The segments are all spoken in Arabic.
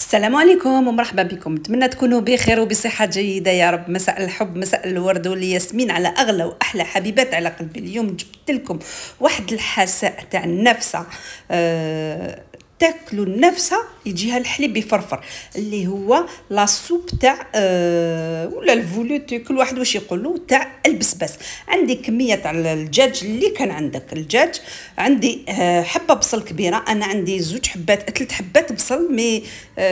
السلام عليكم ومرحبا بكم. نتمنى تكونوا بخير وبصحة جيدة يا رب. مساء الحب، مساء الورد والياسمين على أغلى وأحلى حبيبات على قلبي. اليوم جبت لكم واحد الحساء تاع النفسة، تاكلوا النفسه يجيها الحليب يفرفر، اللي هو لا سوب تاع ولا الفولوت، كل واحد واش يقولوا، تاع البسباس. عندي كميه تاع الدجاج اللي كان عندك. الدجاج عندي حبه بصل كبيره، انا عندي 3 حبات بصل مي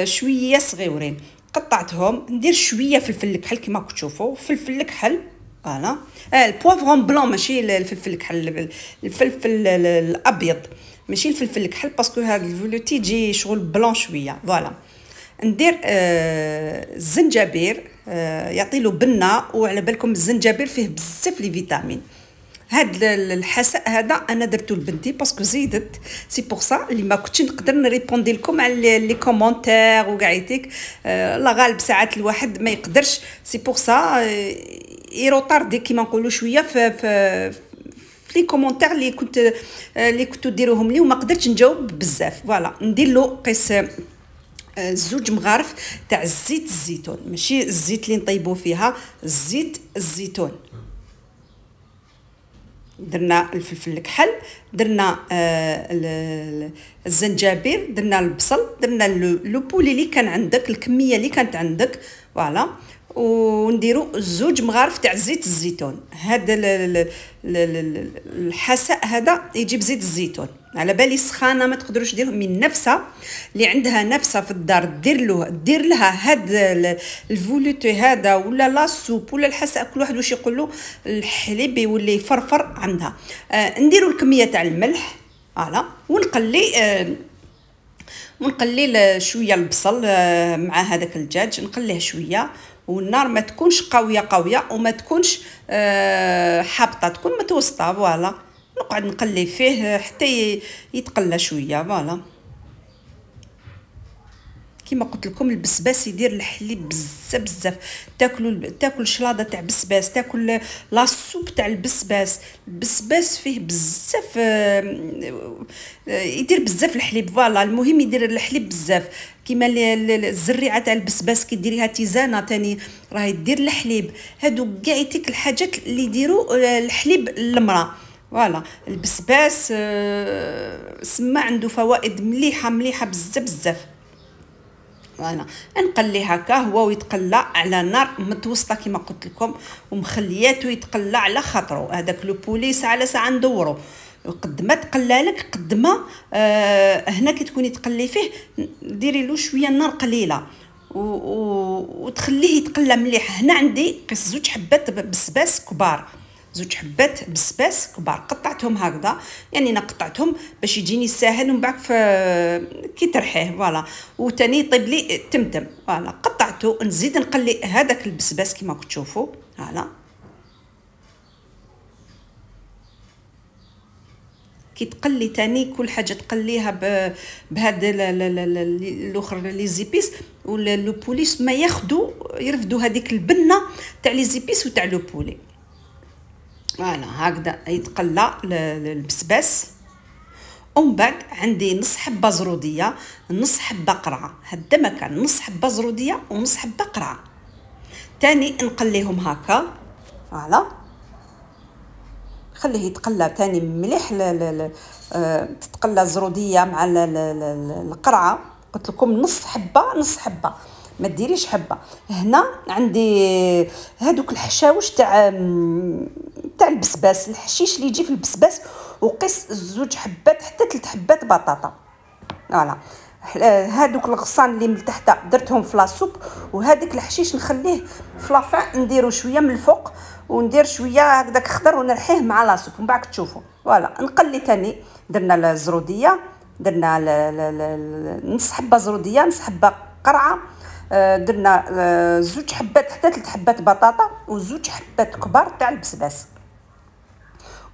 شويه صغيورين، قطعتهم. ندير شويه فلفل الكحل كما راكم تشوفوا، فلفل الكحل فوالا، البوافرون بلون ماشي الفلفل الكحل، الفلفل الابيض ماشي الفلفل الكحل، باسكو هذا الفولوتي يجي شغل بلون شويه. فوالا ندير الزنجبير، يعطي له بنه، وعلى بالكم الزنجبير فيه بزاف لي فيتامين. هاد الحساء هذا انا درتو لبنتي باسكو زيدت، سي بور سا اللي ما كنتش نقدر نريبوندي لكم على لي كومونتير وقعيتك. لا غالب ساعات الواحد ما يقدرش، سي بور سا يروطاردي كيما نقولوا شويه في لي كومونتير اللي كنتو ديروهم لي وما قدرتش نجاوب بزاف. فوالا ندير له قيس 2 مغارف تاع زيت الزيتون، ماشي الزيت اللي نطيبوا فيها، زيت الزيتون. درنا الفلفل الكحل، درنا الزنجبير، درنا البصل، درنا لو بولي اللي كان عندك، الكميه اللي كانت عندك. فوالا ونديروا 2 مغارف تاع زيت الزيتون. هذا الحساء هذا يجيب زيت الزيتون، على بالي سخانه ما تقدروش ديروه من نفسه. اللي عندها نفسه في الدار دير لها هذا الفولوتي هذا ولا لا سوب ولا الحساء، كل واحد واش يقول له، الحليب يولي يفرفر عندها. نديروا الكميه تاع الملح فوالا، ونقلي شويه البصل مع هذاك الدجاج، نقليه شويه، والنار ما تكونش قويه وما تكونش حابطه، تكون متوسطه. فوالا نقعد نقلي فيه حتى يتقلى شويه. فوالا كيما قلت لكم البسباس يدير الحليب بزاف. تاكل شلاضه تاع بسباس، تاكل لا سوب تاع البسباس فيه بزاف، يدير بزاف الحليب. فوالا المهم يدير الحليب بزاف، كيما الزريعه تاع البسباس كي ديريها تيزانه تاني راهي دير الحليب. هادو كاع يتيك الحاجات اللي يديروا الحليب للمراه. فوالا البسباس سما عنده فوائد مليحه بزاف. فوالا نقلي هكا هو ويتقلى على نار متوسطه كما قلت لكم، ومخلياته يتقلى على خاطرو. هذاك لو بولي ساعه على ساعه ندورو، قد ما تقلى لك قد ما هنا كي تكوني تقلي فيه ديري له شويه النار قليله وتخليه يتقلى مليح. هنا عندي قيس 2 حبات بسباس كبار، 2 حبات بسباس كبار، قطعتهم هكذا، يعني انا قطعتهم باش يجيني ساهل ومن بعد كي ترحيه. فوالا وتاني يطيب لي تمتم. فوالا قطعته، نزيد نقلي هذاك البسباس كما راكم تشوفوا. فوالا كي تقلي تاني كل حاجه تقليها بهذا الاخر لي زيبيس ولا لو بوليس، ما يرفدوا هذيك البنه تاع لي زيبيس وتاع لو بولي. فوالا هكذا يتقلى البسباس. ومن بعد عندي نص حبه زروديه، نص حبه قرعه، هذا ما كان نص حبه زروديه ونص حبه قرعه تاني نقليهم هكا. فوالا خليه يتقلى تاني مليح، تتقلى الزروديه مع القرعه. قلت لكم نص حبه ما ديريش حبه. هنا عندي هذوك الحشاوش تاع البسباس، الحشيش اللي يجي في البسباس، وقيس 2 حبات حتى 3 حبات بطاطا. فوالا هذوك الغصان اللي من تحت درتهم في لاصوب، وهذاك الحشيش نخليه في لافان، نديرو شويه من الفوق وندير شويه هكذاك خضر ونرحيه مع لاصوب ومن بعد تشوفوا. فوالا نقلي تاني، درنا الزروديه، درنا نص حبه زروديه، نص حبه قرعه، درنا 2 حبات حتى 3 حبات بطاطا و2 حبات كبار تاع البسباس.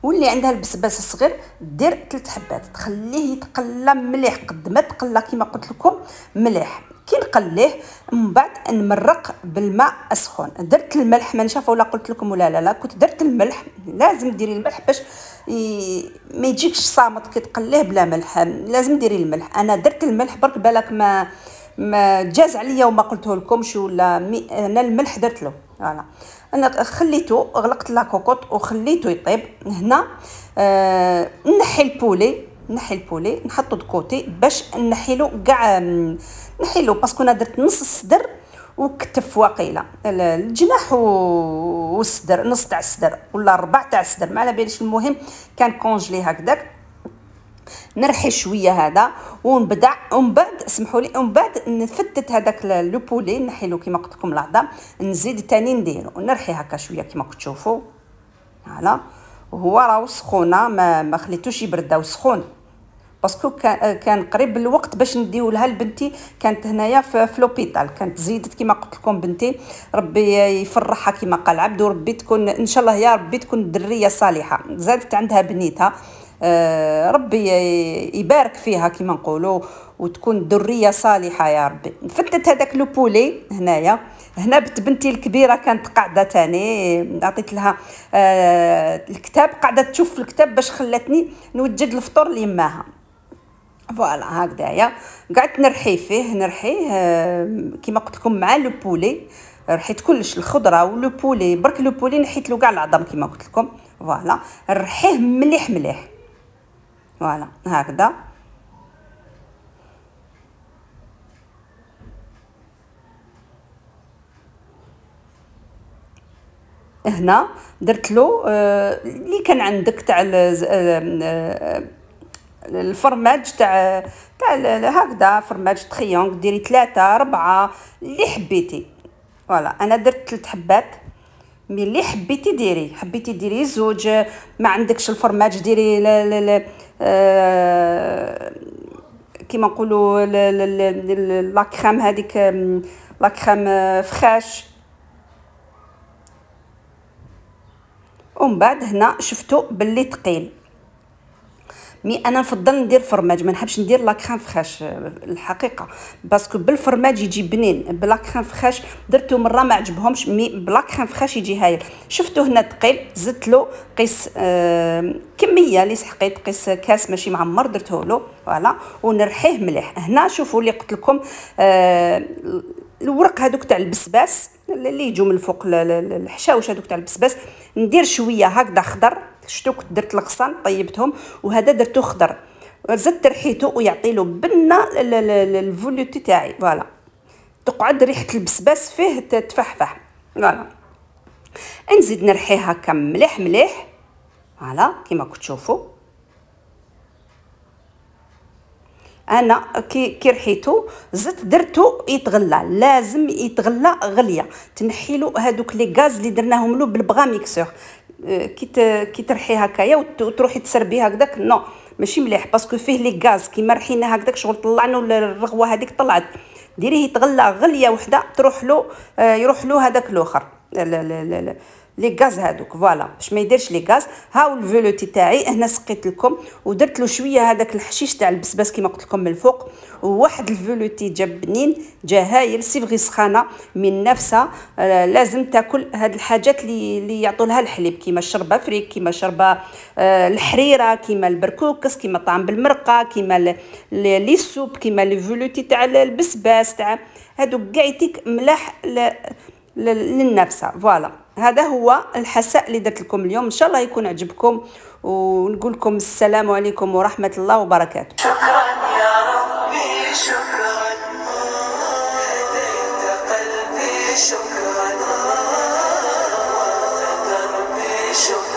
واللي عندها البسباس الصغير دير 3 حبات، تخليه يتقلى مليح قد ما تقلى كما قلت لكم مليح. كي نقليه من بعد نمرق بالماء السخون. درت الملح، ما نشافه ولا قلت لكم ولا لا كنت درت الملح، لازم ديري الملح باش ما يجيكش صامت كي تقليه بلا ملح، لازم ديري الملح. انا درت الملح برك بالك ما جاز عليا وما قلته لكمش، ولا انا الملح درت له. فوالا انا خليته، غلقت لا كوكوط وخليته يطيب. هنا نحي البولي، نحطو دكوتي باش نحيلو كاع، نحيلو باسكو انا درت نص الصدر وكتف واقيله الجناح والصدر، نص تاع الصدر ولا ربع تاع الصدر ما على باليش. المهم كان كونجلي هكذاك. نرحي شويه هذا ونبدع، ومن بعد اسمحوا لي، ومن بعد نفتت هذاك لو بولي نحيلو كيما قلت لكم العظام، نزيد تاني نديرو ونرحي هكا شويه كيما كتشوفوا. فوالا وهو راهو سخونه، ما خليتوش يبرد، راهو سخون باسكو كان قريب الوقت باش نديو لها لبنتي. كانت هنايا في لوبيتال، كانت زيدت كيما قلت لكم بنتي، ربي يفرحها كيما قال عبد، وربي تكون ان شاء الله يا ربي تكون دريه صالحه. زادت عندها بنيتها، ربي يبارك فيها كيما نقولوا، وتكون ذريه صالحه يا ربي. فتت هذاك لو بولي هنايا. هنا بنتي الكبيره كانت قاعده تاني، عطيت لها الكتاب، قاعده تشوف في الكتاب باش خلاتني نوجد الفطور ليماها. فوالا هكذايا قعدت نرحي فيه، نرحيه كيما قلت لكم مع لو بولي. رحيت كلش الخضره ولو بولي، برك لو بولي نحيت له كاع العظم كيما قلت لكم. فوالا نرحيه مليح. فوالا هكذا. هنا درت له اللي كان عندك تاع الفرماج تاع هكذا، فرماج تريونغ، ديري 3 4 اللي حبيتي. فوالا انا درت 3 حبات، مي اللي حبيتي ديري، حبيتي ديري زوج، ما عندكش الفرماج ديري كيما نقولوا لاكريم هذيك، لاكريم فخاش. ومن بعد هنا شفتوا باللي ثقيل، مي انا نفضل ندير فرماج، ما نحبش ندير لاكريم فخاش الحقيقه، باسكو بالفرماج يجي بنين، بلاكريم فخاش درتو مره ما عجبهمش، مي بلاكريم فخاش يجي هايل. شفتوا هنا ثقيل، زدت له قيس كميه اللي سحقيت، قيس كاس ماشي معمر درته له. فوالا ونرحيه مليح. هنا شوفوا اللي قلت لكم الورق هذوك تاع البسباس اللي يجوا من الفوق، الحشاوش هذوك تاع البسباس، ندير شويه هكذا خضر. شفتوا كنت درت الغصان طيبتهم، وهذا درتو خضر، زدت ريحته ويعطي له بنه الفولوتي تاعي. فوالا تقعد ريحه البسباس فيه تفحفح. فوالا نزيد نرحيه هكا مليح. فوالا كيما كتشوفوا انا كي رحيتو زدت درتو يتغلى، لازم يتغلى غليه، تنحيلو هذوك لي غاز اللي درناهم له بالبغا ميكسور. كي ترحي هكايا وتروحي تسربي هكذاك، نو ماشي مليح، باسكو فيه لي غاز. كيما رحينا هكذاك شغل طلعنا الرغوه هذيك طلعت، ديريه يتغلى غليه وحده، يروح له هذاك الاخر لي غاز هذوك. فوالا باش ما يديرش لي غاز. هاو الفولوتي تاعي هنا سقيت لكم، ودرت له شويه هذاك الحشيش تاع البسباس كيما قلت لكم من الفوق، وواحد الفولوتي جا بنين، جا هايل. سيفغي سخانه من نفسها، لازم تاكل هاد الحاجات اللي يعطوا لها الحليب، كيما الشربه فريك، كيما شربه الحريره، كيما البركوكس، كيما طعم بالمرقه، كيما لي سوب، كيما الفولوتي تاع البسباس تاع هادو كاع يتيك ملاح للنفسه. فوالا هذا هو الحساء اللي درت لكم اليوم، ان شاء الله يكون عجبكم، ونقول لكم السلام عليكم ورحمه الله وبركاته. شكرا يا ربي، شكرا هديت قلبي، شكرا وانت دربي، شكرا.